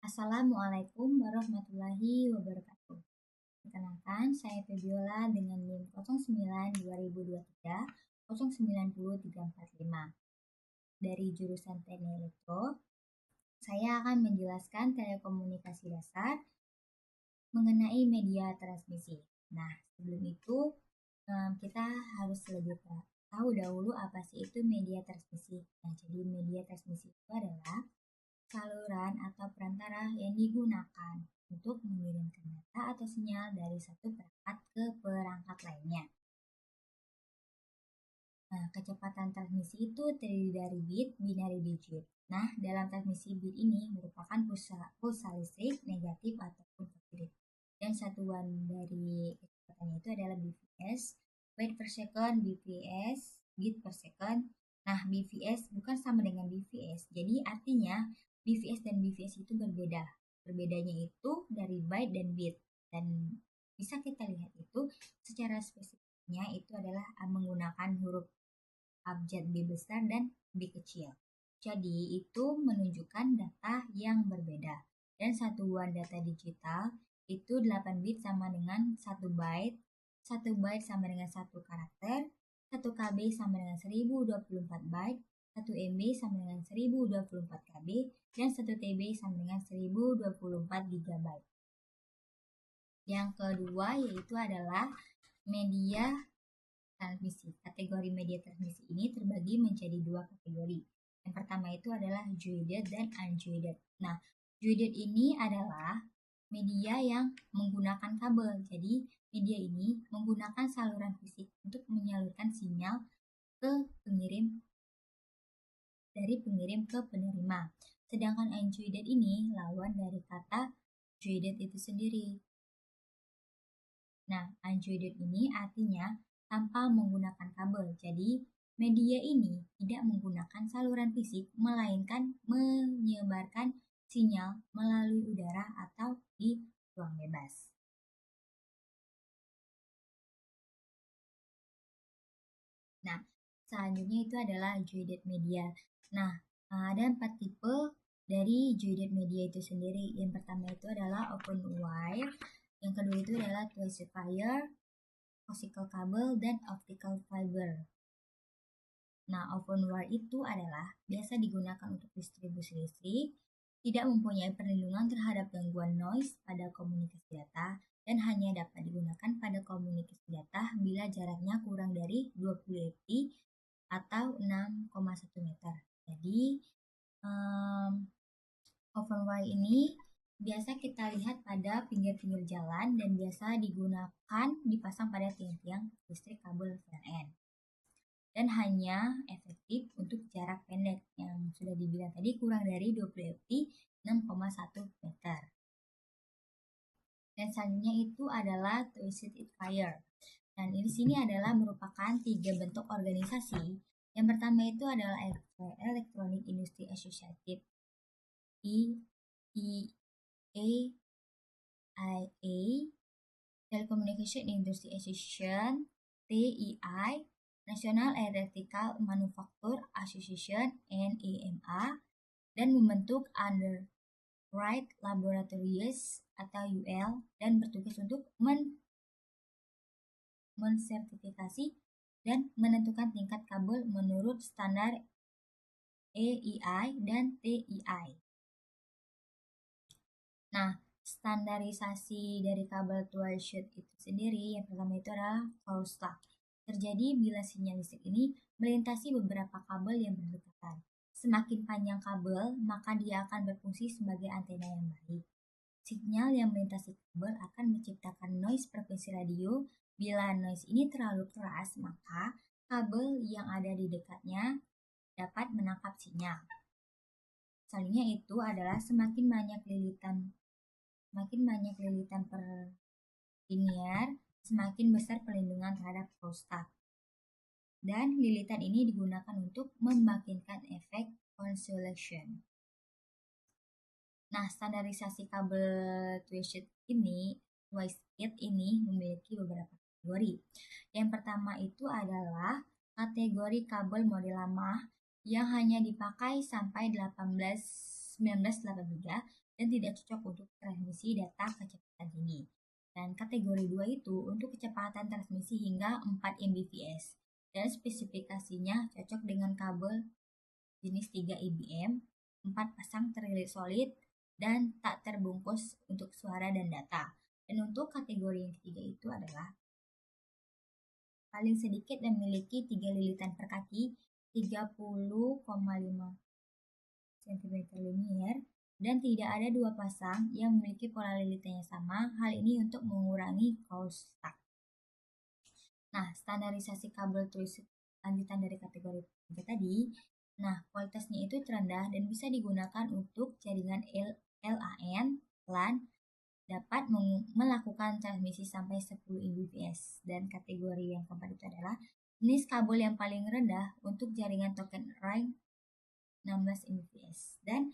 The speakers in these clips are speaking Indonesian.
Assalamualaikum warahmatullahi wabarakatuh. Perkenalkan, saya Febiola dengan NIM 09 2023 090345 dari jurusan Teknik Elektro. Saya akan menjelaskan telekomunikasi dasar mengenai media transmisi. Nah, sebelum itu kita harus lebih tahu dahulu apa sih itu media transmisi. Nah, jadi media transmisi itu adalah saluran atau perantara yang digunakan untuk mengirimkan data atau sinyal dari satu perangkat ke perangkat lainnya. Nah, kecepatan transmisi itu terdiri dari bit, binary digit. Nah, dalam transmisi bit ini merupakan pulsa listrik negatif ataupun positif. Dan satuan dari kecepatannya itu adalah bps, byte per second, bps, bit per second. Nah, bps bukan sama dengan bps. Jadi artinya bps dan bps itu berbeda. Berbedanya itu dari byte dan bit. Dan bisa kita lihat itu secara spesifiknya itu adalah menggunakan huruf abjad B besar dan B kecil. Jadi itu menunjukkan data yang berbeda. Dan satuan data digital itu 8 bit sama dengan 1 byte, 1 byte sama dengan 1 karakter, 1 KB sama dengan 1024 byte, 1 MB sama dengan 1024 KB, dan 1 TB sama dengan 1024 GB. Yang kedua yaitu adalah media transmisi. Kategori media transmisi ini terbagi menjadi dua kategori. Yang pertama itu adalah joined dan unjoined. Nah, joined ini adalah media yang menggunakan kabel. Jadi, media ini menggunakan saluran fisik untuk menyalurkan sinyal ke pengirim dari pengirim ke penerima. Sedangkan unjoined ini lawan dari kata joined itu sendiri. Nah, unjoined ini artinya tanpa menggunakan kabel. Jadi, media ini tidak menggunakan saluran fisik, melainkan menyebarkan sinyal melalui udara atau di ruang bebas. Nah, selanjutnya itu adalah joined media. Nah, ada 4 tipe dari joined media itu sendiri. Yang pertama itu adalah open wire, yang kedua itu adalah twisted wire, optical cable, dan optical fiber. Nah, open wire itu adalah biasa digunakan untuk distribusi listrik, tidak mempunyai perlindungan terhadap gangguan noise pada komunikasi data, dan hanya dapat digunakan pada komunikasi data bila jaraknya kurang dari 20 ft atau 6,1 meter. Jadi, open wire ini biasa kita lihat pada pinggir-pinggir jalan dan biasa digunakan dipasang pada tiang-tiang listrik kabel PLN. Dan hanya efektif untuk jarak pendek yang sudah dibilang tadi kurang dari 20 ft 6,1 meter. Dan selanjutnya itu adalah twisted wire. Dan di sini adalah merupakan 3 bentuk organisasi. Yang pertama itu adalah Electronic Industry Association, EIA, Telecommunication Industry Association, TEI, National Electrical Manufacture Association (NEMA), dan membentuk Underwrite Laboratories atau UL dan bertugas untuk mensertifikasi dan menentukan tingkat kabel menurut standar EIA dan TEI. Nah, standarisasi dari kabel twisted itu sendiri yang pertama itu adalah crosstalk. Terjadi bila sinyal listrik ini melintasi beberapa kabel yang berdekatan. Semakin panjang kabel, maka dia akan berfungsi sebagai antena yang baik. Sinyal yang melintasi kabel akan menciptakan noise frekuensi radio. Bila noise ini terlalu keras, maka kabel yang ada di dekatnya dapat menangkap sinyal. Selanjutnya itu adalah semakin banyak lilitan per linear, semakin besar perlindungan terhadap crosstalk. Dan lilitan ini digunakan untuk membangkitkan efek consolation. Nah, standarisasi kabel twisted ini memiliki beberapa kategori. Yang pertama itu adalah kategori kabel model lama yang hanya dipakai sampai 1983, dan tidak cocok untuk transmisi data kecepatan tinggi. Dan kategori 2 itu untuk kecepatan transmisi hingga 4 Mbps dan spesifikasinya cocok dengan kabel jenis 3 IBM, 4 pasang terlilit solid, dan tak terbungkus untuk suara dan data. Dan untuk kategori yang ketiga itu adalah paling sedikit dan memiliki 3 lilitan per kaki 30,5 cm linier dan tidak ada dua pasang yang memiliki pola lilitan yang sama. Hal ini untuk mengurangi crosstalk. Nah, standarisasi kabel tulis lanjutan dari kategori 3 tadi. Nah, kualitasnya itu terendah dan bisa digunakan untuk jaringan LAN, LAN, dapat melakukan transmisi sampai 10 Mbps. Dan kategori yang keempat itu adalah jenis kabel yang paling rendah untuk jaringan token range 16 Mbps. Dan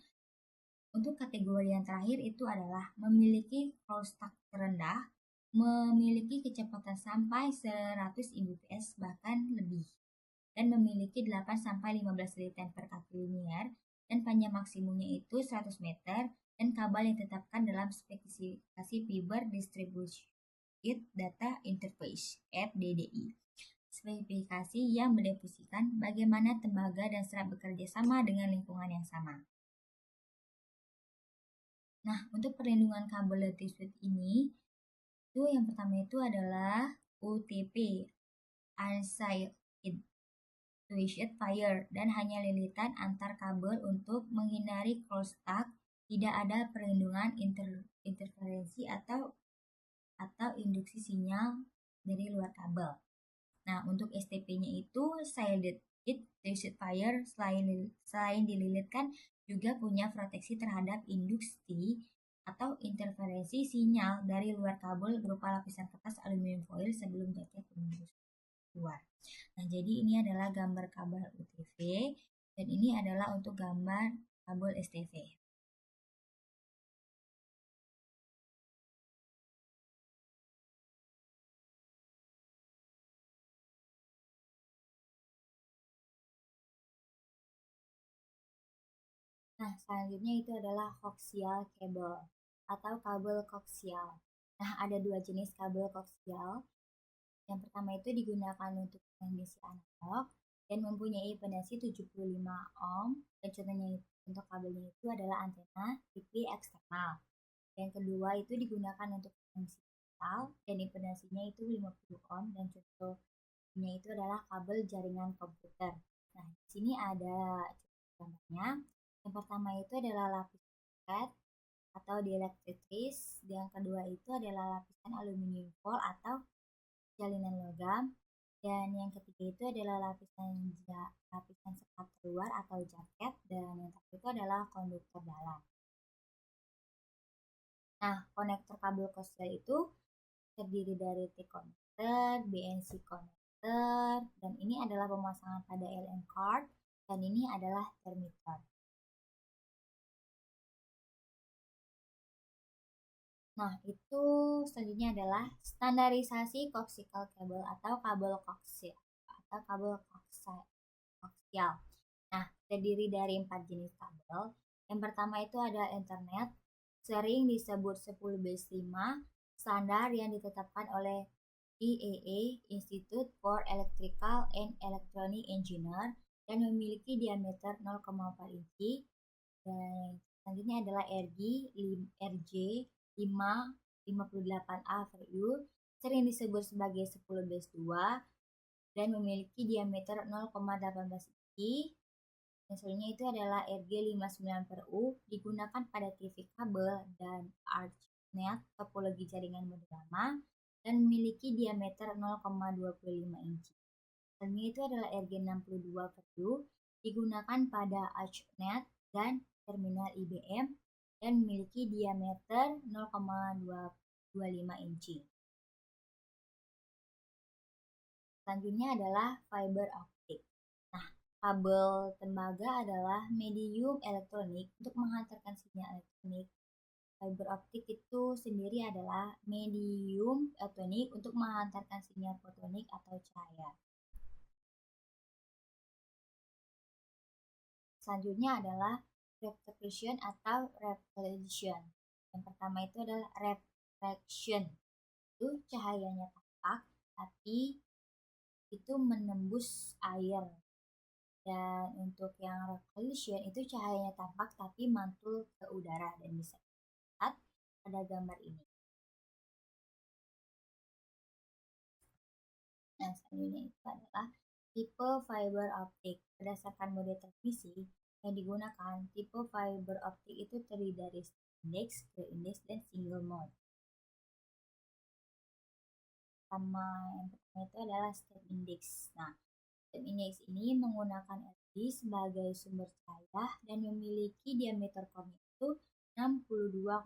untuk kategori yang terakhir itu adalah memiliki crosstalk terendah, memiliki kecepatan sampai 100 Mbps bahkan lebih, dan memiliki 8-15 liter per kaki linier, dan panjang maksimumnya itu 100 meter, dan kabel yang ditetapkan dalam spesifikasi Fiber Distributed Data Interface (FDDI). Spesifikasi yang mendefinisikan bagaimana tembaga dan serat bekerja sama dengan lingkungan yang sama. Nah, untuk perlindungan kabel T-Switch ini, itu yang pertama itu adalah UTP, Unsighted Twitched Fire, dan hanya lilitan antar kabel untuk menghindari crosstalk. Tidak ada perlindungan interferensi atau induksi sinyal dari luar kabel. Nah, untuk STP-nya itu Shielded Twitched Fire selain dililitkan juga punya proteksi terhadap induksi atau interferensi sinyal dari luar kabel berupa lapisan kertas aluminium foil sebelum jaket menembus keluar. Nah, jadi ini adalah gambar kabel UTV dan ini adalah untuk gambar kabel STV. Nah, selanjutnya itu adalah coaxial cable atau kabel koaksial. Nah, ada dua jenis kabel koaksial. Yang pertama itu digunakan untuk transmisi analog dan mempunyai pendensi 75 ohm. Dan contohnya untuk kabelnya itu adalah antena TV eksternal. Yang kedua itu digunakan untuk transmisi digital dan impedansinya itu 50 ohm dan contohnya itu adalah kabel jaringan komputer. Nah, di sini ada gambarnya. Yang pertama itu adalah lapis PET atau dielectritis. Yang kedua itu adalah lapisan aluminium foil atau jalinan logam. Dan yang ketiga itu adalah lapisan sekat luar atau jaket. Dan yang terakhir itu adalah konduktor dalam. Nah, konektor kabel koaksial itu terdiri dari T-konektor, BNC konektor, dan ini adalah pemasangan pada LN card, dan ini adalah termitor. Nah, itu selanjutnya adalah standarisasi coaxial cable atau kabel koaksial Nah, terdiri dari 4 jenis kabel. Yang pertama itu ada Ethernet, sering disebut 10 base 5, standar yang ditetapkan oleh IEE, Institute for Electrical and Electronic Engineer, dan memiliki diameter 0,4 inci. Dan selanjutnya adalah RJ58A VU, sering disebut sebagai 10 base 2 dan memiliki diameter 0,18 inci. Dan selanjutnya itu adalah RG59PU, digunakan pada TV kabel dan ArchNet topologi jaringan mode lama dan memiliki diameter 0,25 inci. Selanjutnya itu adalah RG62PU, digunakan pada ArchNet dan terminal IBM dan memiliki diameter 0,25 inci. Selanjutnya adalah fiber optic. Nah, kabel tembaga adalah medium elektronik untuk menghantarkan sinyal elektronik. Fiber optik itu sendiri adalah medium elektronik untuk menghantarkan sinyal fotonik atau cahaya. Selanjutnya adalah reflection atau reflection. Yang pertama itu adalah refraction. Itu cahayanya tampak tapi itu menembus air. Dan untuk yang reflection itu cahayanya tampak tapi mantul ke udara dan bisa dilihat pada gambar ini. Nah, selanjutnya itu adalah tipe fiber optic. Berdasarkan model transmisi yang digunakan, tipe fiber optic itu terdiri dari index, grid index, dan single mode. Yang pertama itu adalah step index. Nah, step index ini menggunakan LED sebagai sumber cahaya dan memiliki diameter core itu 62,5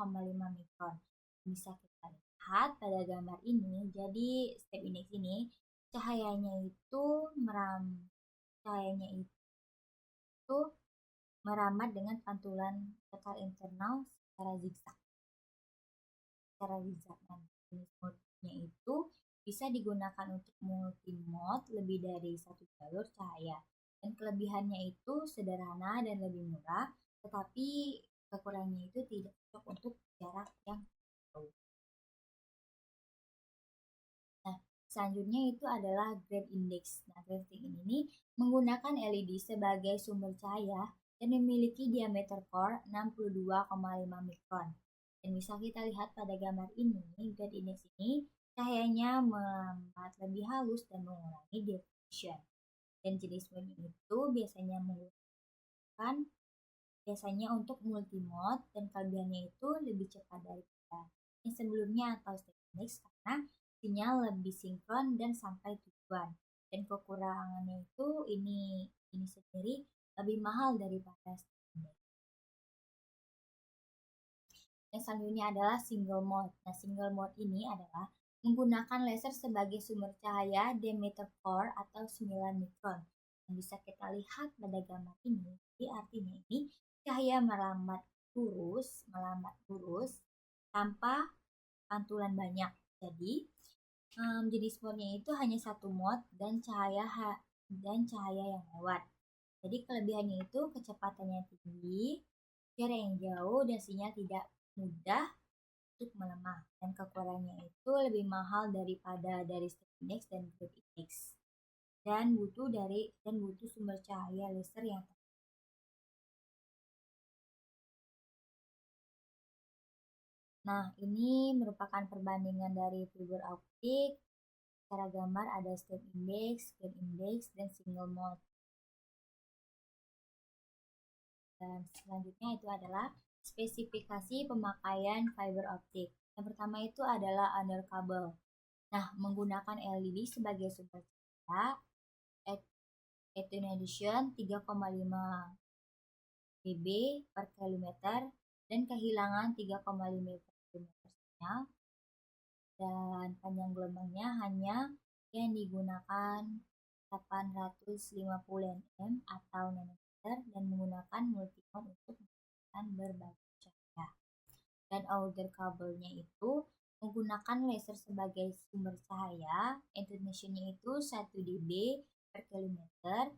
mikron. Bisa kita lihat pada gambar ini. Jadi step index ini cahayanya itu merambat dengan pantulan tekan internal secara zigzag. Jenis mode-nya itu bisa digunakan untuk multi-mode lebih dari satu jalur cahaya. Dan kelebihannya itu sederhana dan lebih murah, tetapi kekurangannya itu tidak cocok untuk jarak yang jauh. Nah, selanjutnya itu adalah grade index. Nah, grade index ini menggunakan LED sebagai sumber cahaya dan memiliki diameter core 62,5 mikron. Dan bisa kita lihat pada gambar ini, grade index ini cahayanya melambat lebih halus dan mengurangi diffraction. Dan jenis mode itu biasanya untuk multimode dan kelebihannya itu lebih cepat daripada yang sebelumnya atau step index karena sinyal lebih sinkron dan sampai tujuan. Dan kekurangannya itu ini sendiri lebih mahal daripada step index. Yang selanjutnya adalah single mode. Nah, single mode ini adalah menggunakan laser sebagai sumber cahaya diameter core atau 9 mikron. Yang bisa kita lihat pada gambar ini, jadi artinya ini cahaya melambat lurus tanpa pantulan banyak. Jadi jenis mode-nya itu hanya satu mode dan cahaya yang lewat. Jadi kelebihannya itu kecepatannya tinggi, jarak yang jauh, dan sinyal tidak mudah untuk melemah. Dan kekurangannya itu lebih mahal daripada dari step index dan grid index. Dan butuh sumber cahaya laser yang tepat. Nah, ini merupakan perbandingan dari fiber optik. Secara gambar ada step index, grid index, dan single mode. Dan selanjutnya itu adalah spesifikasi pemakaian fiber optik. Yang pertama itu adalah under kabel. Nah, menggunakan LED sebagai sumber cahaya, attenuation 3,5 dB per kilometer dan kehilangan 3,5 per kilometer sinyal. Dan panjang gelombangnya hanya yang digunakan 850 nm atau nanometer dan menggunakan multimode untuk menggunakan berbagai cahaya. Dan outer kabelnya itu menggunakan laser sebagai sumber cahaya, attenuation-nya itu 1 dB per kilometer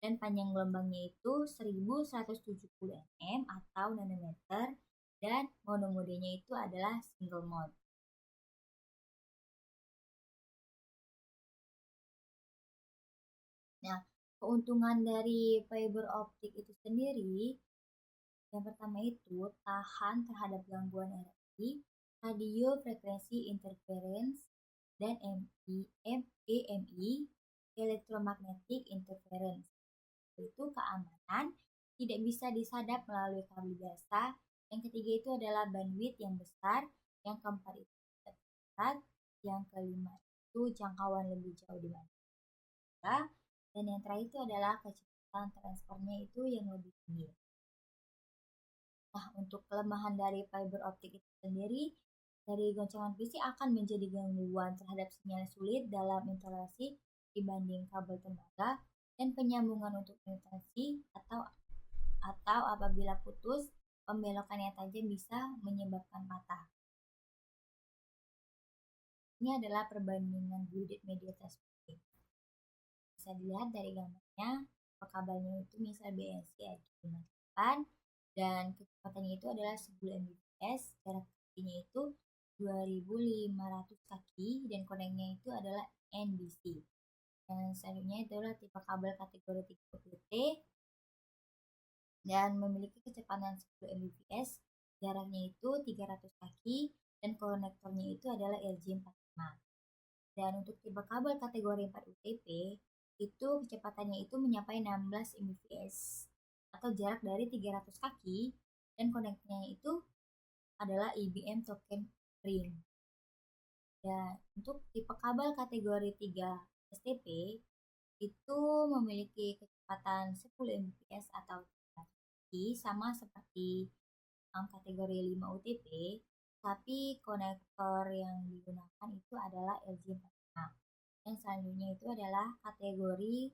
dan panjang gelombangnya itu 1170 nm atau nanometer dan monomodenya itu adalah single mode. Nah, keuntungan dari fiber optik itu sendiri, yang pertama itu tahan terhadap gangguan RF, radio frekuensi interference, dan EMI, electromagnetic interference. Itu keamanan, tidak bisa disadap melalui kabel biasa. Yang ketiga itu adalah bandwidth yang besar. Yang keempat itu cepat. Yang kelima itu jangkauan lebih jauh dibanding. Dan yang terakhir itu adalah kecepatan transfernya itu yang lebih tinggi. Nah, untuk kelemahan dari fiber optik itu sendiri, dari goncangan fisik akan menjadi gangguan terhadap sinyal sulit dalam interaksi dibanding kabel tembaga dan penyambungan untuk penetrasi atau apabila putus, pembelokan yang tajam bisa menyebabkan patah. Ini adalah perbandingan graded media transmisi. Bisa dilihat dari gambarnya, kabelnya itu misal BNC dan kecepatannya itu adalah 10 Mbps, jarak kakinya itu 2500 kaki, dan koneknya itu adalah NBC. Dan selanjutnya itu adalah tipe kabel kategori 30T dan memiliki kecepatan 10 Mbps, jaraknya itu 300 kaki, dan konektornya itu adalah RJ45. Dan untuk tipe kabel kategori 4UTP, itu kecepatannya itu mencapai 16 Mbps atau jarak dari 300 kaki, dan konektornya itu adalah IBM token ring. Dan untuk tipe kabel kategori 3 STP itu memiliki kecepatan 10 Mbps atau 300 kaki, sama seperti kategori 5 UTP, tapi konektor yang digunakan itu adalah LJ45. Dan selanjutnya itu adalah kategori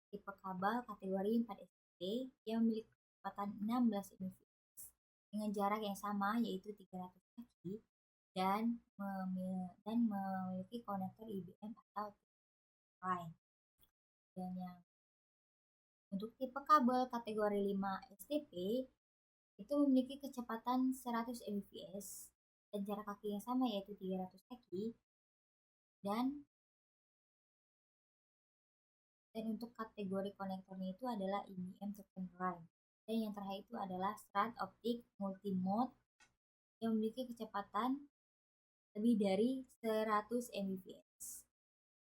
tipe kabel kategori 4 STP yang memiliki kecepatan 16 Mbps dengan jarak yang sama yaitu 300 kaki, dan memiliki konektor IBM atau line. Dan yang untuk tipe kabel kategori 5 STP itu memiliki kecepatan 100 Mbps dan jarak kaki yang sama yaitu 300 kaki, dan untuk kategori konektornya itu adalah IBM token line. Dan yang terakhir itu adalah strand optik multimode yang memiliki kecepatan lebih dari 100 Mbps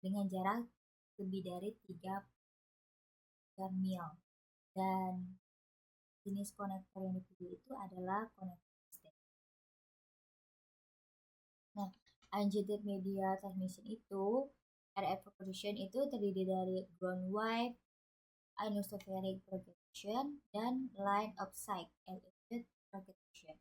dengan jarak lebih dari 3 mil. Dan jenis konektor yang dipilih itu adalah konektor STP. Nah, ungated media transmission itu RF propagation itu terdiri dari ground wave, ionospheric propagation, dan line of sight LED propagation.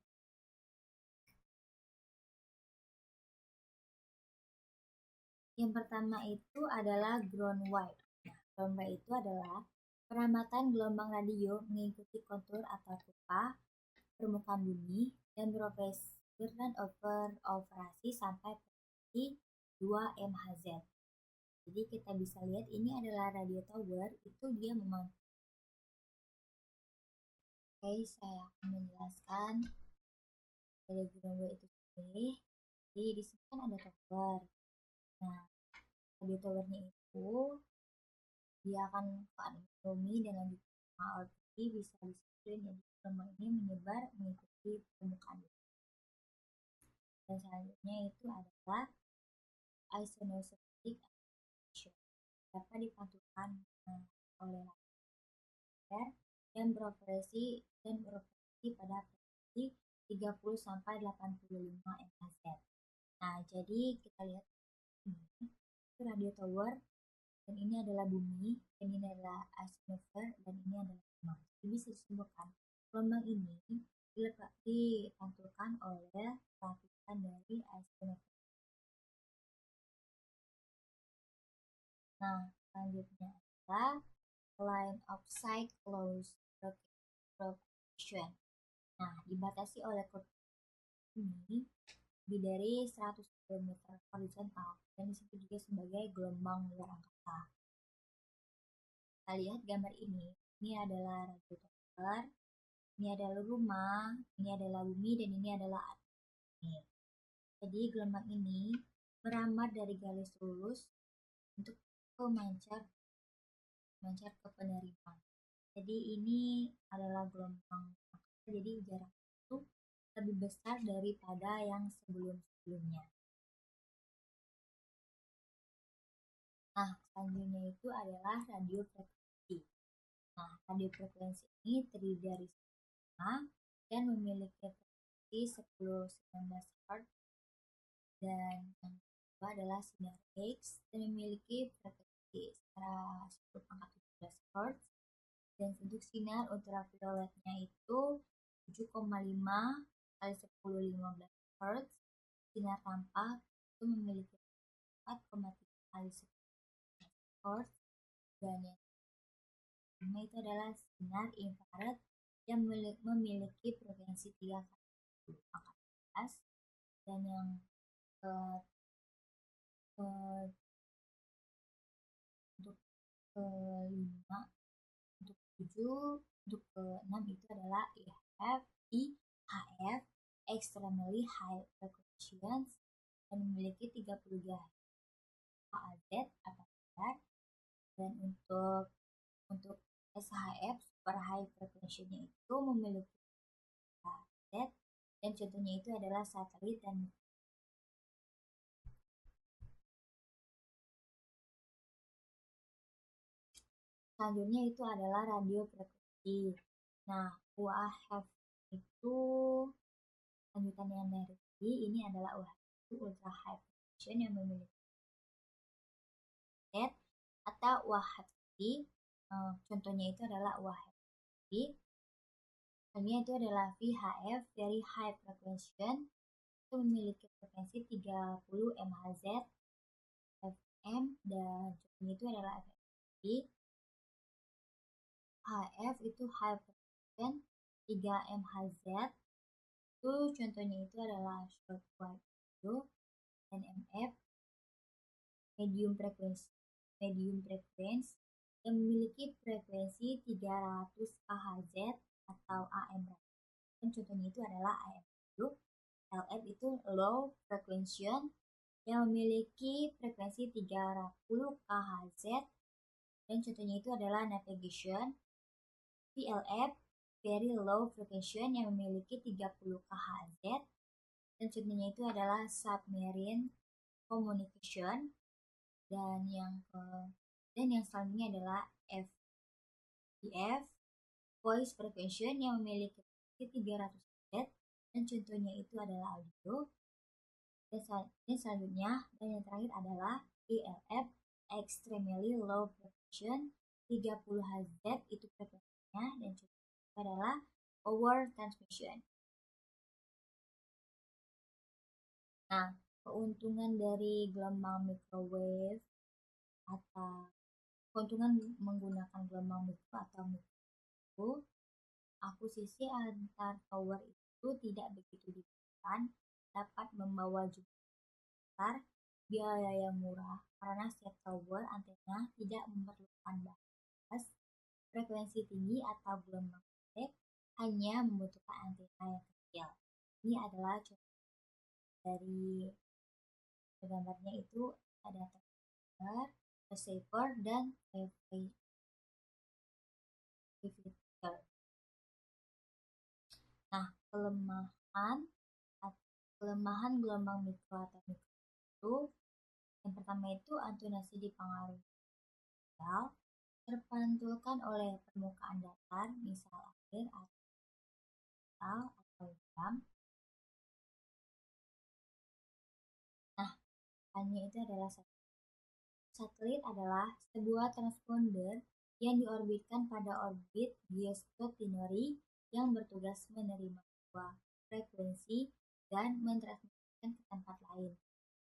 Yang pertama itu adalah ground wave. Nah, ground wave itu adalah pengamatan gelombang radio mengikuti kontur atau kurva permukaan bumi dan beroperasi sampai frekuensi 2 MHz. Jadi kita bisa lihat ini adalah radio tower, itu dia memantau. Oke, saya akan menjelaskan dari ground wave itu sendiri. Jadi di sini kan ada tower. Nah, radio towernya itu dia akan ke arah bumi dan lanjut ke orbit, bisa disiplin. Jadi gelombang ini menyebar mengikuti permukaan bumi. Dan selanjutnya itu adalah ionospheric propagation, dapat dipantulkan oleh layar dan beroperasi pada frekuensi 30 sampai 85 MHz. Nah, jadi kita lihat ini itu radio tower, dan ini adalah bumi, dan ini adalah ionosfer, dan ini adalah Mars. Jadi bisa disebutkan gelombang ini dipantulkan oleh lapisan dari ionosfer. Nah, selanjutnya adalah line of sight close propagation. Nah, dibatasi oleh kurva ini lebih dari 100 km horizontal dan disebut juga sebagai gelombang luar angkasa. Kita lihat gambar ini. Ini adalah radio tower, ini adalah rumah, ini adalah bumi, dan ini adalah atmosfer. Jadi gelombang ini merambat dari garis lurus untuk memancar ke penerima. Jadi ini adalah gelombang angkasa, jadi jarak itu lebih besar daripada yang sebelum-sebelumnya. Nah, selanjutnya itu adalah radio frekuensi. Nah, radio frekuensi ini terdiri dari dan memiliki frekuensi 10-19 Hz, dan yang kedua adalah sinar X dan memiliki frekuensi secara 10⁻17 Hz, dan untuk sinar ultravioletnya itu 7,5 kali 1015 Hz. Sinar tampak itu memiliki 4,3 kali 10 Hz, dan yang kelima itu adalah sinar infrared yang memiliki frekuensi 3 kali 10 pangkat 14, dan yang untuk kelima, untuk 7 Untuk keenam itu adalah IHF, extremely high frequencies, dan memiliki 30 GHz atau besar. Dan untuk SHF, super high frequency-nya itu memiliki GHz, dan contohnya itu adalah satelit dan selanjutnya itu adalah radio frekuensi. Nah, UHF itu lanjutan yang dari ini adalah UHF itu ultra high frequency yang memiliki Z atau UHF. Contohnya itu adalah UHF. Contohnya itu adalah VHF, very high frequency, itu memiliki frekuensi 30 MHz, FM, dan contohnya itu adalah FFP. HF itu high frequency 3 MHz, itu contohnya itu adalah short wave radio, dan MF medium frequency yang memiliki frekuensi 300 kHz atau AM radio. Dan contohnya itu adalah AM radio. LF itu low frequency yang memiliki frekuensi 30 kHz, dan contohnya itu adalah navigation. VLF very low frequency yang memiliki 30 kHz, dan contohnya itu adalah submarine communication. Dan yang selanjutnya adalah FEF, voice frequency yang memiliki frekuensi 300 Hz, dan contohnya itu adalah audio. Dan selanjutnya dan yang terakhir adalah ELF, extremely low frequency 30 Hz, itu frekuensinya, dan contohnya itu adalah power transmission. Nah, keuntungan dari gelombang microwave atau keuntungan menggunakan gelombang mikro atau mikro, akusisi antar tower itu tidak begitu dibutuhkan, dapat membawa jumlah besar, biaya yang murah karena setiap tower antena tidak memerlukan batas frekuensi tinggi atau gelombang pendek, hanya membutuhkan antena yang kecil. Ini adalah contoh dari gambarnya, itu ada transceiver, receiver, dan reflector. Nah, kelemahan gelombang mikro atau mikro itu, yang pertama itu antunasi dipengaruhi terpantulkan oleh permukaan datar, misal air atau jam. Nah, hanya itu adalah satelit adalah sebuah transponder yang diorbitkan pada orbit geostationary yang bertugas menerima sebuah frekuensi dan mentransmisikan ke tempat lain.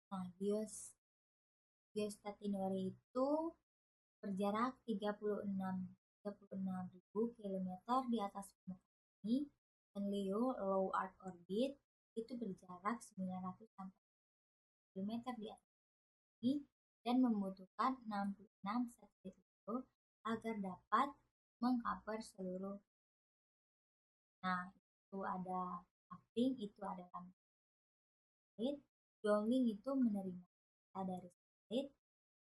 Nah, geostationary itu berjarak 36.000 km di atas permukaan bumi, dan LEO low Earth orbit itu berjarak 900 km di atas bumi dan membutuhkan 66 satelit itu agar dapat mengcover seluruh. Nah, itu ada uplink, itu ada satelit. Downlink itu menerima data dari satelit,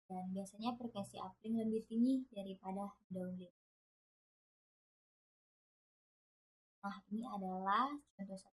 dan biasanya frekuensi uplink lebih tinggi daripada downlink. Nah, ini adalah contoh satelit.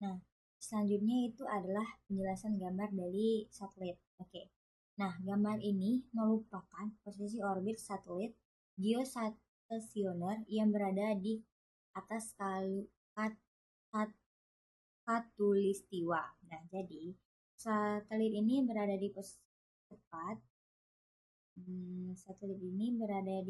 Nah, selanjutnya itu adalah penjelasan gambar dari satelit. Oke. Nah, gambar ini merupakan posisi orbit satelit geostasioner yang berada di atas khatulistiwa. Nah, jadi satelit ini berada di posisi tepat. Satelit ini berada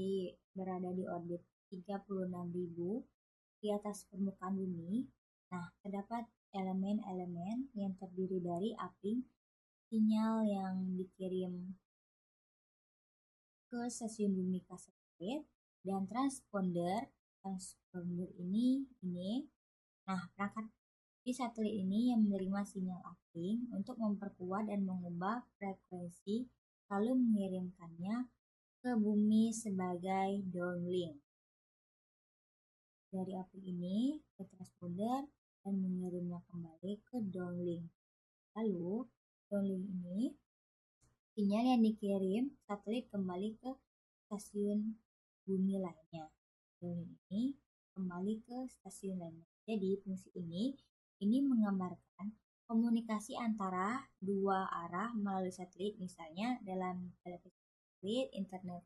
di orbit 36.000 di atas permukaan bumi. Nah, terdapat elemen-elemen yang terdiri dari uplink, sinyal yang dikirim ke stasiun bumi ke satelit, dan transponder. Transponder ini Nah, perangkat di satelit ini yang menerima sinyal uplink untuk memperkuat dan mengubah frekuensi lalu mengirimkannya ke bumi sebagai downlink. Dari uplink ini ke transponder dan mengirimnya kembali ke downlink. Lalu, downlink ini sinyal yang dikirim satelit kembali ke stasiun bumi lainnya. Downlink ini kembali ke stasiun lainnya. Jadi, fungsi ini menggambarkan komunikasi antara dua arah melalui satelit, misalnya dalam televisi satelit, internet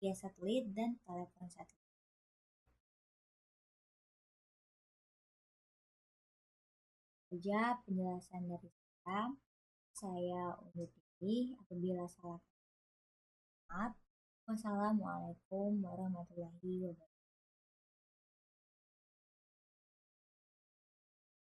via satelit, dan telepon satelit. Saja penjelasan dari saya undur diri. Apabila salah, maaf. Wassalamualaikum warahmatullahi wabarakatuh.